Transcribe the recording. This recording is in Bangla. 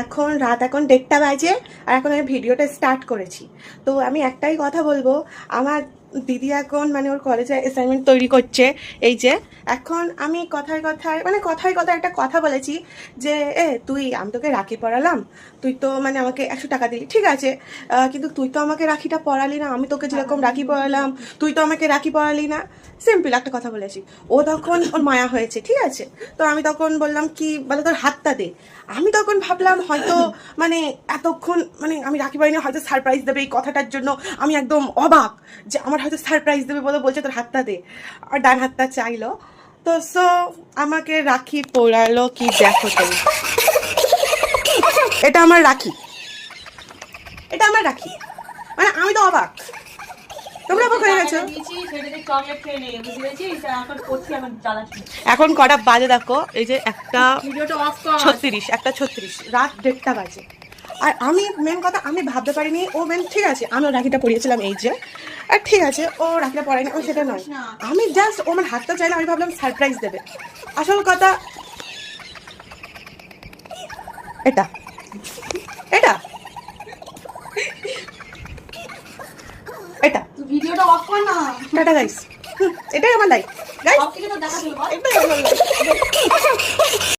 এখন রাত 1:30 বাজে আর এখন আমি ভিডিওটা স্টার্ট করেছি। তো আমি একটাই কথা বলবো, আমার দিদি এখন মানে ওর কলেজে অ্যাসাইনমেন্ট তৈরি করছে। এই যে এখন আমি কথায় কথায় একটা কথা বলেছি যে আমি তোকে রাখি পরালাম, তুই তো মানে আমাকে 100 টাকা দিলি, ঠিক আছে, কিন্তু তুই তো আমাকে রাখিটা পরালি না, আমি তোকে যেরকম রাখি পরালাম তুই তো আমাকে রাখি পরালি না। সিম্পল একটা কথা বলেছি। ও তখন ওর মায়া হয়েছে, ঠিক আছে। তো আমি তখন বললাম কি বলে তোর হাতটা দে। আমি তখন ভাবলাম হয়তো মানে এতক্ষণ মানে আমি রাখি পরাইনি, হয়তো সারপ্রাইজ দেবে এই কথাটার জন্য। আমি একদম অবাক যে আমার হয়তো সারপ্রাইজ দেবে বলে বলছে তোর হাতটা দে, আর ডান হাতটা চাইলো। তো সো আমাকে রাখি পরালো, কি দেখো তুমি, এটা আমার রাখি, এটা আমার রাখি, মানে আমি তো অবাক, তোমরা অবাক হয়ে গেছো। এখন কটা বাজে দেখো, এই যে 1:36, 1:36, রাত 1:30 বাজে। আর আমি মেন কথা আমি ভাবতে পারিনি ও ঠিক আছে আমি ওর রাখিটা পরিয়েছিলাম এই যে, আর ঠিক আছে ও রাখিটা পরায়নি, ও সেটা নয়, আমি জাস্ট ও আমার হাতটা চাইলে আমি ভাবলাম সারপ্রাইজ দেবে। আসল কথা এটা এটা এটা ভিডিওটা অফ কর না। টাটা গাইস, এটাই আমার লাইফ গাইস, এটাই আমার লাইফ।